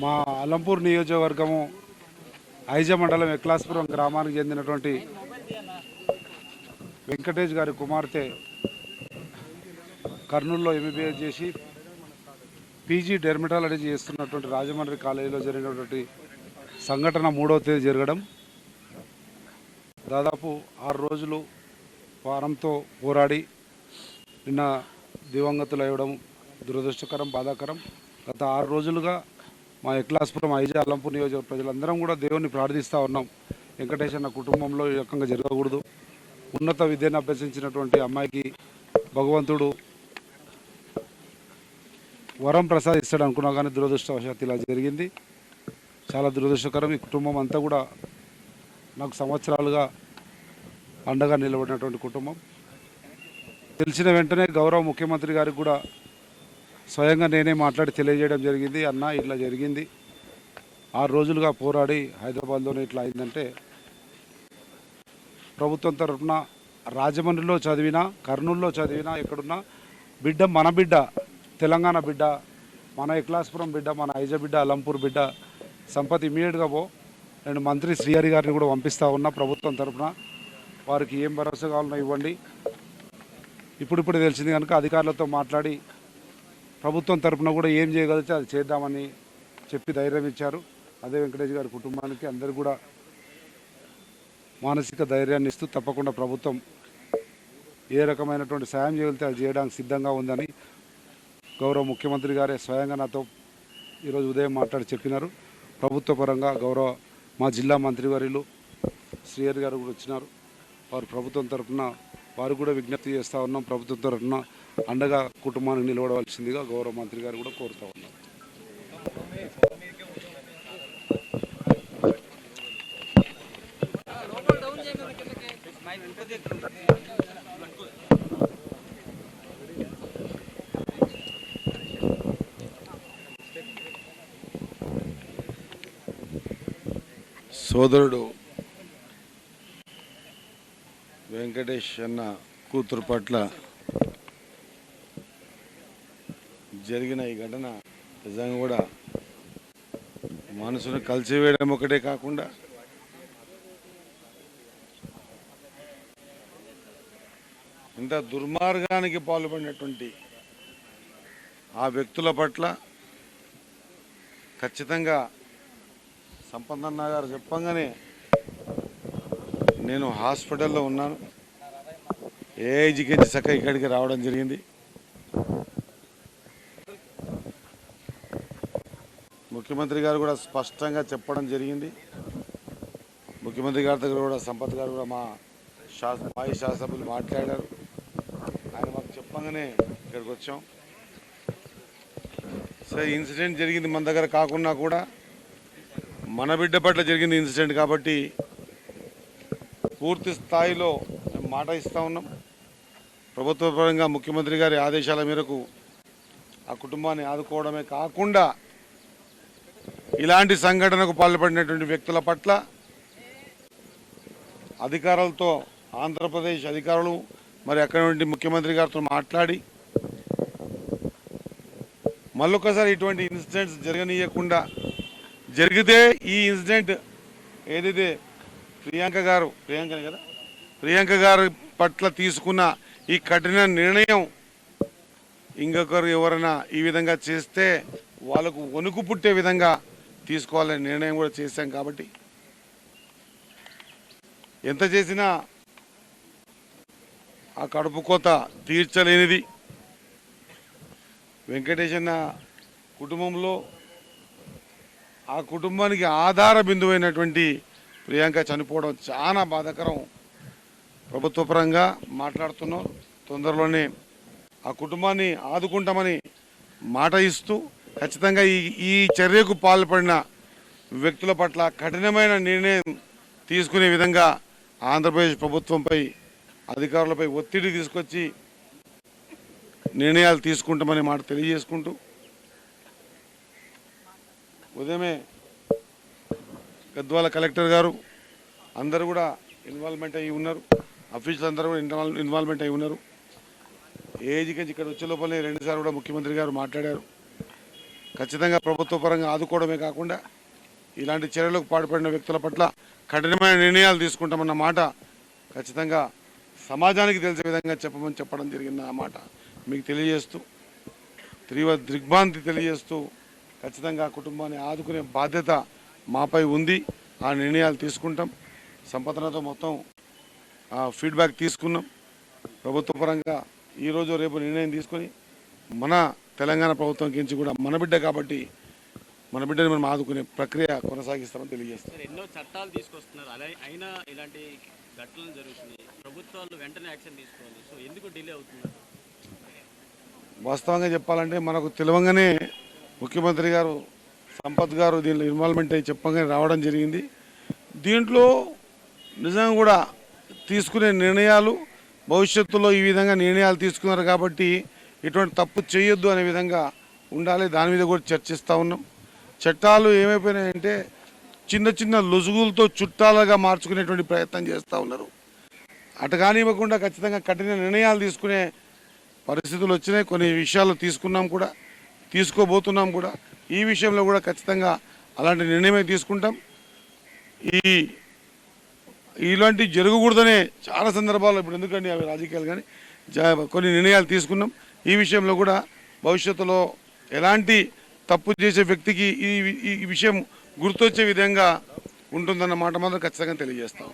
మా అలంపూర్ నియోజకవర్గము ఐజ మండలం ఎక్లాస్పురం గ్రామానికి చెందినటువంటి వెంకటేష్ గారి కుమార్తె కర్నూలులో ఎంబీబీఎస్ చేసి పీజీ డెర్మటాలజీ చేస్తున్నటువంటి రాజమండ్రి కాలేజీలో జరిగినటువంటి సంఘటన 3వ తేదీ జరగడం, దాదాపు 6 రోజులు వారంతో పోరాడి నిన్న దివంగతులు అవ్వడం దురదృష్టకరం, బాధాకరం. గత 6 రోజులుగా మా ఎక్లాస్పురం ఐజా అలంపూర్ నియోజకవర్గ ప్రజలందరం కూడా దేవుణ్ణి ప్రార్థిస్తూ ఉన్నాం. వెంకటేష్ అన్న కుటుంబంలో ఈ రకంగా జరగకూడదు. ఉన్నత విద్యను అభ్యసించినటువంటి అమ్మాయికి భగవంతుడు వరం ప్రసాదిస్తాడు అనుకున్నా కానీ దురదృష్టవశాత్తు ఇలా జరిగింది. చాలా దురదృష్టకరం. ఈ కుటుంబం అంతా కూడా నాకు సంవత్సరాలుగా అండగా నిలబడినటువంటి కుటుంబం. తెలిసిన వెంటనే గౌరవ ముఖ్యమంత్రి గారికి కూడా స్వయంగా నేనే మాట్లాడి తెలియజేయడం జరిగింది. అన్న ఇట్లా జరిగింది, 6 రోజులుగా పోరాడి హైదరాబాద్లోనే ఇట్లా అయిందంటే, ప్రభుత్వం తరఫున రాజమండ్రిలో చదివినా, కర్నూలులో చదివినా, ఎక్కడున్నా బిడ్డ మన బిడ్డ, తెలంగాణ బిడ్డ, మన ఎక్లాస్పురం బిడ్డ, మన ఐజ బిడ్డ, అలంపూర్ బిడ్డ, సంపత్ ఇమీడియట్గా నేను మంత్రి శ్రీహరి గారిని కూడా పంపిస్తూ ఉన్నా. ప్రభుత్వం తరఫున వారికి ఏం భరోసా కావాలన్నా ఇవ్వండి. ఇప్పుడు తెలిసింది కనుక అధికారులతో మాట్లాడి ప్రభుత్వం తరఫున కూడా ఏం చేయగలిగితే అది చేద్దామని చెప్పి ధైర్యం ఇచ్చారు. అదే వెంకటేష్ గారి కుటుంబానికి అందరూ కూడా మానసిక ధైర్యాన్ని ఇస్తూ తప్పకుండా ప్రభుత్వం ఏ రకమైనటువంటి సాయం చేయగలిగితే అది చేయడానికి సిద్ధంగా ఉందని గౌరవ ముఖ్యమంత్రి గారే స్వయంగా నాతో ఈరోజు ఉదయం మాట్లాడి చెప్పినారు. ప్రభుత్వ పరంగా గౌరవ మా జిల్లా మంత్రివర్యులు శ్రీహరి గారు కూడా వచ్చినారు. వారు ప్రభుత్వం తరఫున వారు కూడా విజ్ఞప్తి చేస్తూ ఉన్నాం. ప్రభుత్వం తరఫున అండగా కుటుంబానికి నిలబడవలసిందిగా గౌరవ మంత్రి గారు కూడా కోరుతూ ఉన్నారు. సోదరుడు వెంకటేష్ అన్న కూతురు పట్ల జరిగిన ఈ ఘటన నిజంగా కూడా మనసును కలిసివేయడం ఒకటే కాకుండా ఇంత దుర్మార్గానికి పాల్పడినటువంటి ఆ వ్యక్తుల పట్ల ఖచ్చితంగా సంపన్న గారు చెప్పంగానే నేను హాస్పిటల్లో ఉన్నాను. ఏఐజీకి చక్కగా ఇక్కడికి రావడం జరిగింది. ముఖ్యమంత్రి గారు కూడా స్పష్టంగా చెప్పడం జరిగింది. ముఖ్యమంత్రి గారి దగ్గర కూడా సంపత్ గారు కూడా మాజీ శాసనసభ్యులు మాట్లాడారు. ఆయన మాకు చెప్పంగానే ఇక్కడికి వచ్చాం. సరే, ఇన్సిడెంట్ జరిగింది మన దగ్గర కాకున్నా కూడా మన బిడ్డ పట్ల జరిగింది ఇన్సిడెంట్ కాబట్టి పూర్తి స్థాయిలో మేము మాట ఇస్తూ ఉన్నాం. ప్రభుత్వ పరంగా ముఖ్యమంత్రి గారి ఆదేశాల మేరకు ఆ కుటుంబాన్ని ఆదుకోవడమే కాకుండా ఇలాంటి సంఘటనకు పాల్పడినటువంటి వ్యక్తుల పట్ల అధికారులతో, ఆంధ్రప్రదేశ్ అధికారులు మరి అక్కడ నుండి ముఖ్యమంత్రి గారితో మాట్లాడి మళ్ళొకసారి ఇటువంటి ఇన్సిడెంట్స్ జరగనీయకుండా, జరిగితే ఈ ఇన్సిడెంట్ ఏదైతే ప్రియాంక గారు పట్ల తీసుకున్న ఈ కఠిన నిర్ణయం ఇంకొకరు ఎవరైనా ఈ విధంగా చేస్తే వాళ్ళకు వణుకు పుట్టే విధంగా తీసుకోవాలనే నిర్ణయం కూడా చేశాం. కాబట్టి ఎంత చేసినా ఆ కడుపు కోత తీర్చలేనిది. వెంకటేష్ అన్న కుటుంబంలో ఆ కుటుంబానికి ఆధార బిందువైనటువంటి ప్రియాంక చనిపోవడం చాలా బాధాకరం. ప్రభుత్వ పరంగా మాట్లాడుతున్నాం. తొందరలోనే ఆ కుటుంబాన్ని ఆదుకుంటామని మాట ఇస్తూ ఖచ్చితంగా ఈ చర్యకు పాల్పడిన వ్యక్తుల పట్ల కఠినమైన నిర్ణయం తీసుకునే విధంగా ఆంధ్రప్రదేశ్ ప్రభుత్వంపై, అధికారులపై ఒత్తిడి తీసుకొచ్చి నిర్ణయాలు తీసుకుంటామని మాట తెలియజేసుకుంటూ, ఉదయమే గద్వాల కలెక్టర్ గారు అందరూ కూడా ఇన్వాల్వ్మెంట్ అయ్యి ఉన్నారు. అఫీషియల్స్ అందరూ కూడా ఇన్వాల్వ్మెంట్ అయ్యి ఉన్నారు. ఏజీకి ఇక్కడ వచ్చే లోపలనే 2 సార్లు కూడా ముఖ్యమంత్రి గారు మాట్లాడారు. ఖచ్చితంగా ప్రభుత్వ పరంగా ఆదుకోవడమే కాకుండా ఇలాంటి చర్యలకు పాల్పడిన వ్యక్తుల పట్ల కఠినమైన నిర్ణయాలు తీసుకుంటామన్న మాట ఖచ్చితంగా సమాజానికి తెలిసే విధంగా చెప్పడం జరిగింది. ఆ మాట మీకు తెలియజేస్తూ తీవ్ర దిగ్భ్రాంతి తెలియజేస్తూ ఖచ్చితంగా కుటుంబాన్ని ఆదుకునే బాధ్యత మాపై ఉంది. ఆ నిర్ణయాలు తీసుకుంటాం. సంపదనతో మొత్తం ఫీడ్బ్యాక్ తీసుకున్నాం. ప్రభుత్వ పరంగా ఈరోజు రేపు నిర్ణయం తీసుకొని మన తెలంగాణ ప్రభుత్వం కించి కూడా మన బిడ్డ కాబట్టి మన బిడ్డని మనం ఆదుకునే ప్రక్రియ కొనసాగిస్తామని తెలియజేస్తాం. ఎన్నో చట్టాలు తీసుకొస్తున్నారు, అయినా ఇలాంటి ఘటనలు జరుగుతున్నాయి. ప్రభుత్వాలు వెంటనే యాక్షన్ తీసుకోవాలి. సో ఎందుకు డిలే అవుతున్నారు? వాస్తవంగా చెప్పాలంటే మనకు తెలియంగానే ముఖ్యమంత్రి గారు సంపత్ గారు దీనిలో ఇన్వాల్వ్మెంట్ అయ్యి చెప్పగానే రావడం జరిగింది. దీంట్లో నిజంగా కూడా తీసుకునే నిర్ణయాలు భవిష్యత్తులో ఈ విధంగా నిర్ణయాలు తీసుకున్నారు కాబట్టి ఇటువంటి తప్పు చేయొద్దు అనే విధంగా ఉండాలి. దాని మీద కూడా చర్చిస్తూ ఉన్నాం. చట్టాలు ఏమైపోయినాయంటే చిన్న చిన్న లొసుగులతో చుట్టాలుగా మార్చుకునేటువంటి ప్రయత్నం చేస్తూ ఉన్నారు. అటు కానివ్వకుండా ఖచ్చితంగా కఠిన నిర్ణయాలు తీసుకునే పరిస్థితులు వచ్చినాయి. కొన్ని విషయాలు తీసుకున్నాం కూడా, తీసుకోబోతున్నాం కూడా. ఈ విషయంలో కూడా ఖచ్చితంగా అలాంటి నిర్ణయమే తీసుకుంటాం. ఇలాంటి జరగకూడదనే చాలా సందర్భాల్లో ఇప్పుడు ఎందుకంటే అవి రాజకీయాలు కానీ కొన్ని నిర్ణయాలు తీసుకున్నాం. ఈ విషయంలో కూడా భవిష్యత్తులో ఎలాంటి తప్పు చేసే వ్యక్తికి ఈ విషయం గుర్తొచ్చే విధంగా ఉంటుందన్న మాట మాత్రం ఖచ్చితంగా తెలియజేస్తాం.